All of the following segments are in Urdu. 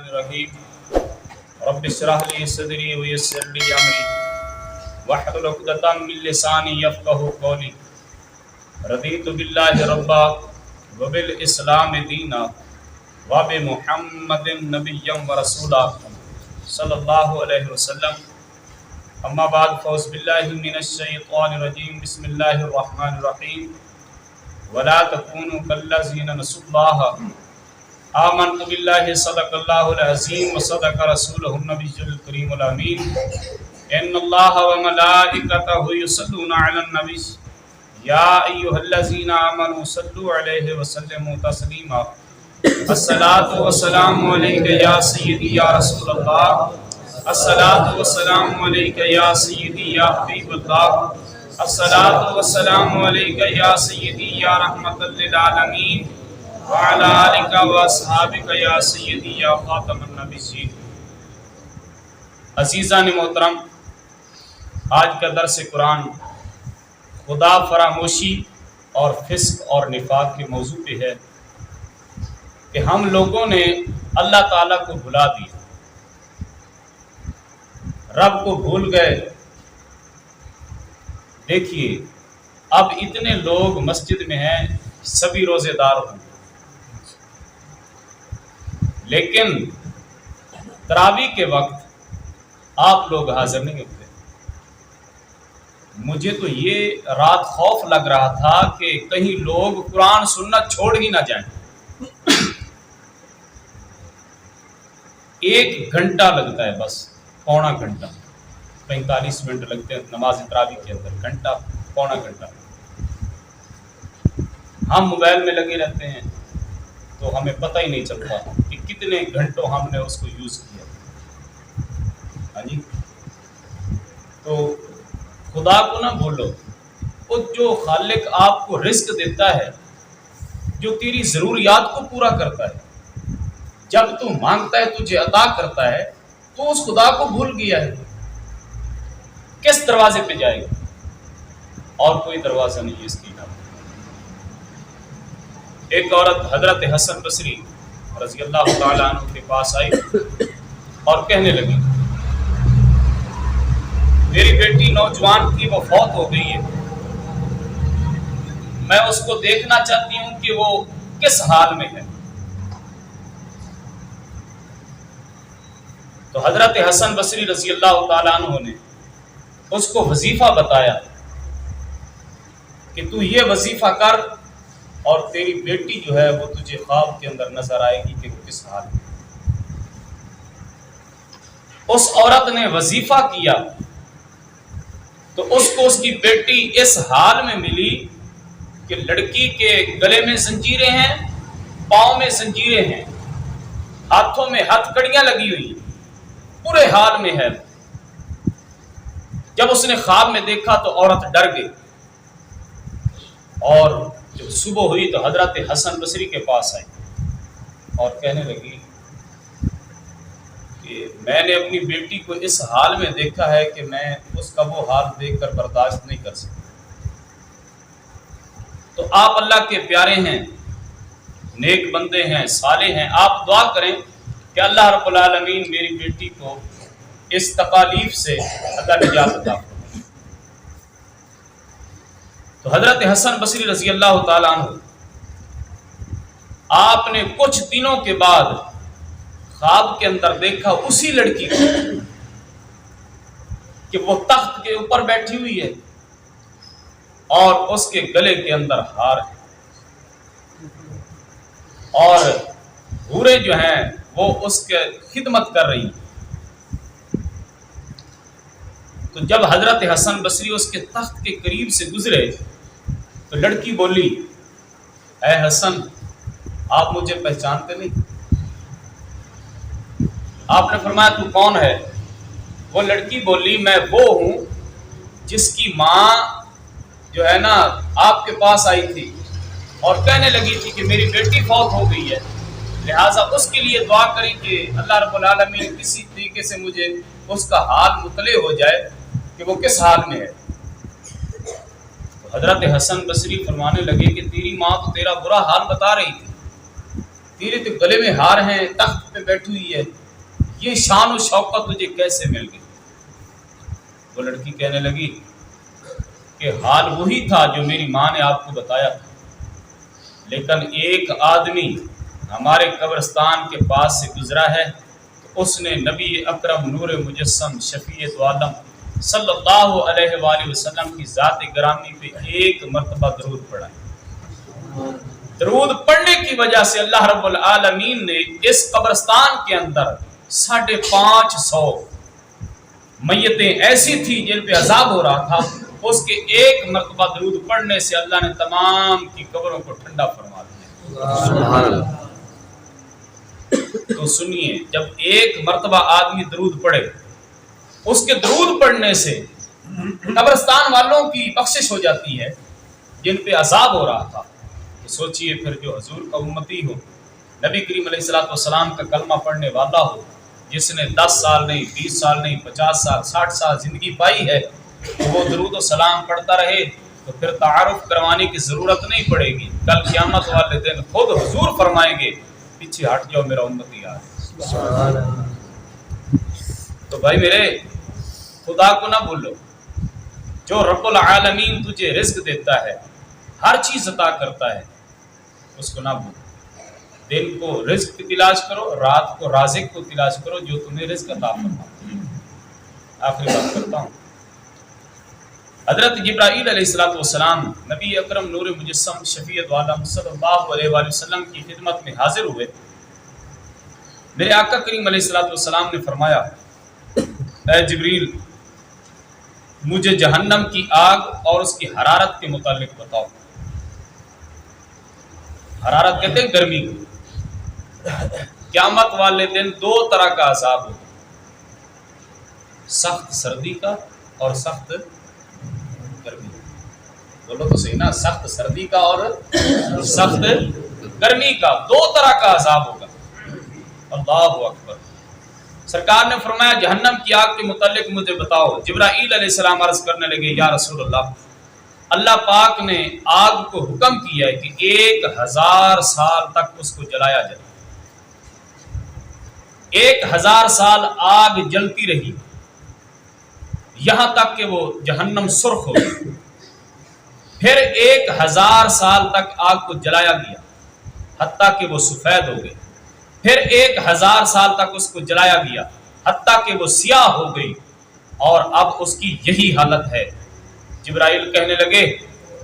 الرحیم رب اشرح لی صدری ویسر لی امری واحلل عقدۃ من لسانی یفقهوا قولی رضیت باللہ ربا وبالاسلام دینا وبمحمد نبیا ورسولا صلی اللہ علیہ وسلم اما بعد فاعوذ باللہ من الشیطان الرجیم بسم اللہ الرحمن الرحیم ولا تكونوا كالذين نسوا الله آمنت بالله صدق الله العظيم وصدق رسوله النبي الكريم الأمين إن الله وملائكته يصلون على النبي يا أيها الذين آمنوا صلوا عليه وسلموا تسليما الصلاة والسلام عليك يا سيدي يا رسول الله الصلاة والسلام عليك يا سيدي يا حبيب الله الصلاة والسلام عليك يا سيدي يا رحمة للعالمين وعلى آلك واصحابك يا سيدي يا خاتم النبيين. عزیزان محترم، آج کا درس قرآن خدا فراموشی اور فسق اور نفاق کے موضوع پہ ہے کہ ہم لوگوں نے اللہ تعالیٰ کو بھلا دیا، رب کو بھول گئے. دیکھیے اب اتنے لوگ مسجد میں ہیں، سبھی روزے دار ہوں، لیکن تراویح کے وقت آپ لوگ حاضر نہیں ہوتے. مجھے تو یہ رات خوف لگ رہا تھا کہ کہیں لوگ قرآن سننا چھوڑ ہی نہ جائیں. 1 گھنٹہ لگتا ہے، بس پونا گھنٹہ، 45 منٹ لگتے ہیں نماز تراویح کے اندر، گھنٹہ پونا گھنٹہ. ہم موبائل میں لگے رہتے ہیں تو ہمیں پتہ ہی نہیں چلتا کہ کتنے گھنٹوں ہم نے اس کو یوز کیا. ہاں جی، تو خدا کو نہ بھولو. وہ جو خالق آپ کو رزق دیتا ہے، جو تیری ضروریات کو پورا کرتا ہے، جب تو مانگتا ہے تجھے عطا کرتا ہے، تو اس خدا کو بھول گیا ہے. کس دروازے پہ جائے گا؟ اور کوئی دروازہ نہیں ہے اس کی. ایک عورت حضرت حسن بصری رضی اللہ تعالیٰ عنہ کے پاس آئی اور کہنے لگی، میری بیٹی نوجوان تھی، وہ فوت ہو گئی ہے، میں اس کو دیکھنا چاہتی ہوں کہ وہ کس حال میں ہے. تو حضرت حسن بصری رضی اللہ تعالیٰ عنہ نے اس کو وظیفہ بتایا کہ تو یہ وظیفہ کر اور تیری بیٹی جو ہے وہ تجھے خواب کے اندر نظر آئے گی کہ وہ کس حال میں. اس عورت نے وظیفہ کیا تو اس کو اس کی بیٹی اس حال میں ملی کہ لڑکی کے گلے میں زنجیریں ہیں، پاؤں میں زنجیریں ہیں، ہاتھوں میں ہتھ کڑیاں لگی ہوئی، پورے حال میں ہے. جب اس نے خواب میں دیکھا تو عورت ڈر گئی، اور جب صبح ہوئی تو حضرت حسن بصری کے پاس آئی اور کہنے لگی کہ میں نے اپنی بیٹی کو اس حال میں دیکھا ہے کہ میں اس کا وہ حال دیکھ کر برداشت نہیں کر سکتا. تو آپ اللہ کے پیارے ہیں، نیک بندے ہیں، صالح ہیں، آپ دعا کریں کہ اللہ رب العالمین میری بیٹی کو اس تکالیف سے اللہ نجات عطا فرمائے. تو حضرت حسن بصری رضی اللہ تعالیٰ عنہ آپ نے کچھ دنوں کے بعد خواب کے اندر دیکھا اسی لڑکی کو کہ وہ تخت کے اوپر بیٹھی ہوئی ہے اور اس کے گلے کے اندر ہار ہے، اور حوریں جو ہیں وہ اس کے خدمت کر رہی ہیں. تو جب حضرت حسن بصری اس کے تخت کے قریب سے گزرے تو لڑکی بولی، اے حسن، آپ مجھے پہچانتے نہیں؟ آپ نے فرمایا تو کون ہے؟ وہ لڑکی بولی، میں وہ ہوں جس کی ماں جو ہے نا آپ کے پاس آئی تھی اور کہنے لگی تھی کہ میری بیٹی فوت ہو گئی ہے، لہٰذا اس کے لیے دعا کریں کہ اللہ رب العالمین کسی طریقے سے مجھے اس کا حال مطلع ہو جائے کہ وہ کس حال میں ہے. تو حضرت حسن بصری فرمانے لگے کہ تیری ماں تو تیرا برا حال بتا رہی تھی، تیرے تو گلے میں ہار ہیں، تخت پہ بیٹھی ہوئی ہے، یہ شان و شوکت تجھے کیسے مل گئی؟ وہ لڑکی کہنے لگی کہ حال وہی تھا جو میری ماں نے آپ کو بتایا تھا، لیکن ایک آدمی ہمارے قبرستان کے پاس سے گزرا ہے، اس نے نبی اکرم نور مجسم شفیع دو عالم صلی اللہ علیہ وآلہ وسلم کی ذات گرامی پہ ایک مرتبہ درود پڑھا ہے۔ درود پڑھنے کی وجہ سے اللہ رب العالمین نے اس قبرستان کے اندر 550 میتیں ایسی تھی جن پہ عذاب ہو رہا تھا، اس کے ایک مرتبہ درود پڑھنے سے اللہ نے تمام کی قبروں کو ٹھنڈا فرما دیا۔ سبحان اللہ۔ تو سنیے، جب ایک مرتبہ آدمی درود پڑھے، اس کے درود پڑھنے سے قبرستان والوں کی بخشش ہو جاتی ہے جن پہ عذاب ہو رہا تھا، تو سوچئے پھر جو حضور کا امتی ہو، نبی کریم علیہ السلام کا کلمہ پڑھنے والا ہو، جس نے 10 سال نہیں، 20 سال نہیں، 50 سال، 60 سال زندگی پائی ہے، وہ درود و سلام پڑھتا رہے تو پھر تعارف کروانے کی ضرورت نہیں پڑے گی۔ کل قیامت والے دن خود حضور فرمائیں گے پیچھے ہٹ جاؤ میرا امتی آ ہے۔ تو بھائی میرے، خدا کو نہ بھولو، جو رب العالمین تجھے رزق دیتا ہے، ہر چیز عطا کرتا ہے، اس کو نہ بھولو۔ دن کو رزق کی تلاش کرو، رات کو رازق کو تلاش کرو جو تمہیں رزق عطا فرماتا ہے۔ آخری بات کرتا ہوں، حضرت جبرائیل علیہ السلام نبی اکرم نور مجسم شفیع دو عالم صلی اللہ علیہ وآلہ وسلم کی خدمت میں حاضر ہوئے۔ میرے آقا کریم علیہ السلام نے فرمایا، اے جبریل، مجھے جہنم کی آگ اور اس کی حرارت کے متعلق بتاؤ۔ حرارت کہتے ہیں گرمی کو۔ قیامت والے دن 2 طرح کا عذاب ہوگا، سخت سردی کا اور سخت گرمی کا۔ بولو تو صحیح نا، سخت سردی کا اور سخت گرمی کا، 2 طرح کا عذاب ہوگا۔ اللہ اکبر۔ سرکار نے فرمایا جہنم کی آگ کے متعلق مجھے بتاؤ۔ جبرائیل علیہ السلام عرض کرنے لگے، یا رسول اللہ، اللہ پاک نے آگ کو حکم کیا ہے کہ 1000 سال تک اس کو جلایا جائے۔ 1000 سال آگ جلتی رہی یہاں تک کہ وہ جہنم سرخ ہو گئی۔ پھر 1000 سال تک آگ کو جلایا گیا حتیٰ کہ وہ سفید ہو گئی۔ پھر 1000 سال تک اس کو جلایا گیا حتیٰ کہ وہ سیاہ ہو گئی، اور اب اس کی یہی حالت ہے۔ جبرائیل کہنے لگے،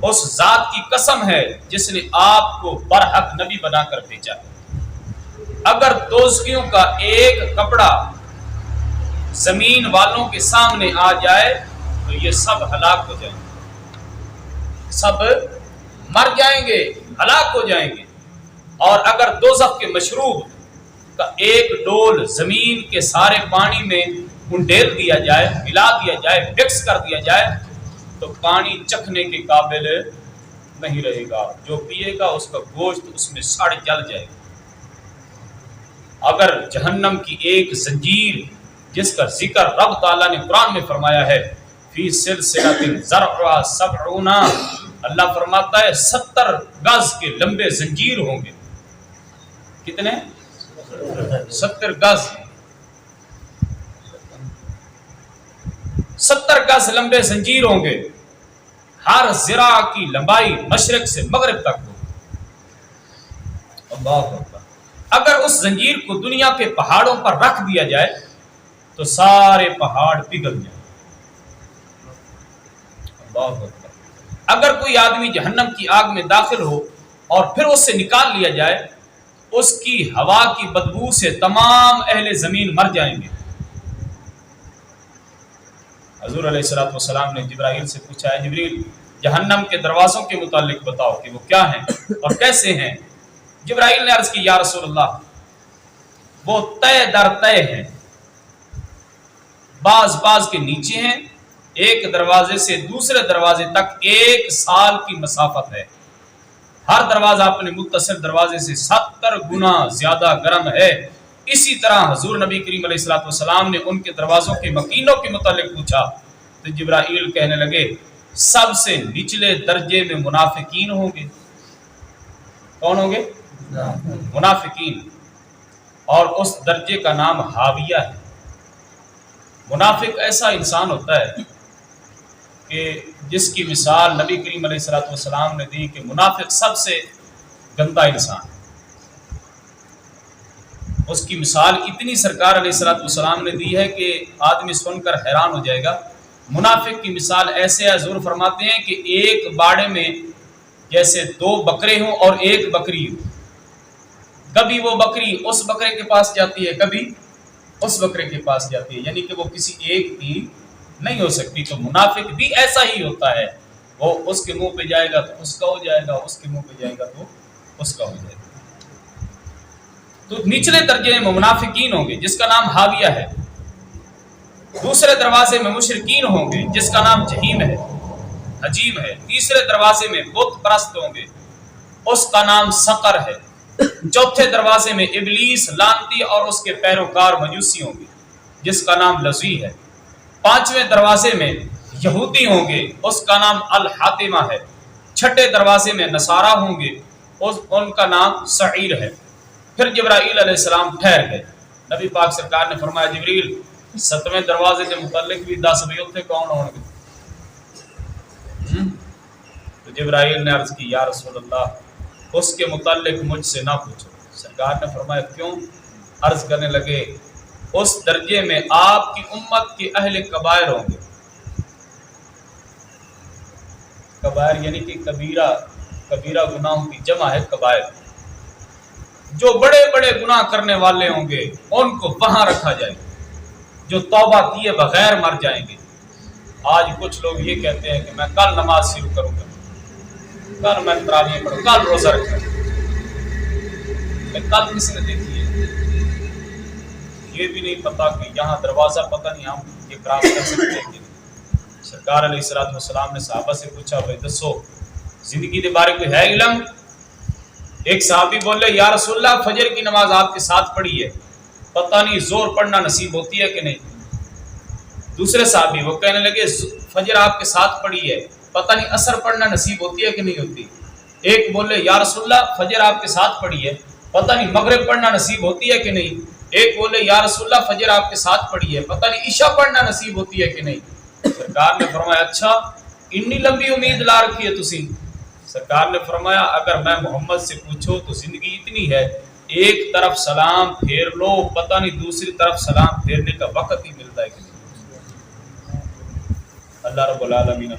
اس ذات کی قسم ہے جس نے آپ کو برحق نبی بنا کر بھیجا ہے، اگر دوزخیوں کا ایک کپڑا زمین والوں کے سامنے آ جائے تو یہ سب ہلاک ہو جائیں گے، سب مر جائیں گے، ہلاک ہو جائیں گے۔ اور اگر دوزخ کے مشروب کا ایک ڈول زمین کے سارے پانی میں انڈیل دیا جائے، ملا دیا جائے، مکس کر دیا جائے تو پانی چکھنے کے قابل نہیں رہے گا، جو پیے گا اس کا گوشت اس میں سڑ جل جائے گا۔ اگر جہنم کی ایک زنجیر جس کا ذکر رب تعالیٰ نے قرآن میں فرمایا ہے، فی سلسلۃ ذرعھا 70، اللہ فرماتا ہے 70 گز کے لمبے زنجیر ہوں گے۔ کتنے؟ 70 گز، 70 گز لمبے زنجیر ہوں گے، ہر ذراع کی لمبائی مشرق سے مغرب تک ہوگی۔ اللہ اکبر۔ اگر اس زنجیر کو دنیا کے پہاڑوں پر رکھ دیا جائے تو سارے پہاڑ پگھل جائیں۔ اللہ اکبر۔ اگر کوئی آدمی جہنم کی آگ میں داخل ہو اور پھر اس سے نکال لیا جائے، اس کی ہوا کی بدبو سے تمام اہل زمین مر جائیں گے۔ حضور علیہ السلام نے جبرائیل سے پوچھا، ہے جبریل، جہنم کے دروازوں کے متعلق بتاؤ کہ وہ کیا ہیں اور کیسے ہیں۔ جبرائیل نے عرض کی، یا رسول اللہ، وہ تہ در تہ ہیں، بعض کے نیچے ہیں، ایک دروازے سے دوسرے دروازے تک 1 سال کی مسافت ہے، ہر دروازہ اپنے متصل دروازے سے 70 گنا زیادہ گرم ہے۔ اسی طرح حضور نبی کریم علیہ السلام نے ان کے دروازوں کے مکینوں کے متعلق پوچھا تو جبرائیل کہنے لگے، سب سے نچلے درجے میں منافقین ہوں گے۔ کون ہوں گے؟ منافقین، اور اس درجے کا نام حاویہ ہے۔ منافق ایسا انسان ہوتا ہے کہ جس کی مثال نبی کریم علیہ الصلوۃ والسلام نے دی کہ منافق سب سے گندا انسان ہے۔ اس کی مثال اتنی سرکار علیہ الصلوۃ والسلام نے دی ہے کہ آدمی سن کر حیران ہو جائے گا۔ منافق کی مثال ایسے ہے، حضور فرماتے ہیں کہ ایک باڑے میں جیسے دو بکرے ہوں اور ایک بکری ہو، کبھی وہ بکری اس بکرے کے پاس جاتی ہے، کبھی اس بکرے کے پاس جاتی ہے، یعنی کہ وہ کسی ایک کی نہیں ہو سکتی۔ تو منافق بھی ایسا ہی ہوتا ہے، وہ اس کے منہ پہ جائے گا تو اس کا ہو جائے گا، اس کے منہ پہ جائے گا تو اس کا ہو جائے گا۔ تو نچلے درجے میں منافقین ہوں گے جس کا نام حاویہ ہے، دوسرے دروازے میں مشرکین ہوں گے جس کا نام جہیم ہے، حجیم ہے، تیسرے دروازے میں بت پرست ہوں گے اس کا نام سقر ہے، چوتھے دروازے میں ابلیس لعنتی اور اس کے پیروکار مجوسی ہوں گے جس کا نام لظی ہے، پانچویں دروازے میں یہودی ہوں گے اس کا نام الحاتمہ ہے، چھٹے دروازے میں نصارہ ہوں گے ان کا نام سعیر ہے۔ پھر جبرائیل علیہ السلام ٹھہر گئے، نبی پاک سرکار نے فرمایا جبریل ستویں دروازے کے متعلق بھی 10 بھی اتنے کون ہوں گے؟ تو جبرائیل نے عرض کی یا رسول اللہ اس کے متعلق مجھ سے نہ پوچھو۔ سرکار نے فرمایا کیوں؟ عرض کرنے لگے اس درجے میں آپ کی امت کے اہل کبائر ہوں گے۔ کبائر یعنی کہ کبیرہ گناہوں کی جمع ہے کبائر، جو بڑے بڑے گناہ کرنے والے ہوں گے ان کو وہاں رکھا جائے گا، جو توبہ کیے بغیر مر جائیں گے۔ آج کچھ لوگ یہ کہتے ہیں کہ میں کل نماز شروع کروں گا، کل میں تراویح پڑھوں، کل روزہ رکھوں، کل کس نے دیکھی ہے؟ یہ بھی نہیں پتا کہ یہاں دروازہ پتہ نہیں ہم یہ کراس کر سکتے ہیں کہ نہیں۔ سرکار علیہ الصلوۃ والسلام نے صحابہ سے پوچھا بھائی دسو زندگی کے بارے کوئی ہے علم؟ ایک صحابی بولے یا رسول اللہ فجر کی نماز آپ کے ساتھ پڑھی ہے، پتہ نہیں زور پڑھنا نصیب ہوتی ہے کہ نہیں۔ دوسرے صحابی وہ کہنے لگے فجر آپ کے ساتھ پڑھی ہے، پتہ نہیں عصر پڑھنا نصیب ہوتی ہے کہ نہیں ہوتی۔ ایک بولے یا رسول اللہ فجر آپ کے ساتھ پڑھی ہے، پتہ نہیں مغرب پڑھنا نصیب ہوتی ہے کہ نہیں۔ ایک بولے یا رسول اللہ فجر آپ کے ساتھ پڑھی ہے، پتہ نہیں عشاء پڑھنا نصیب ہوتی ہے کہ نہیں۔ سرکار نے فرمایا اچھا اتنی لمبی امید لا رکھی ہے تسی۔ سرکار نے فرمایا اگر میں محمد سے پوچھو تو زندگی اتنی ہے، ایک طرف سلام پھیر لو پتہ نہیں دوسری طرف سلام پھیرنے کا وقت ہی ملتا ہے کہ نہیں۔ اللہ رب العالمین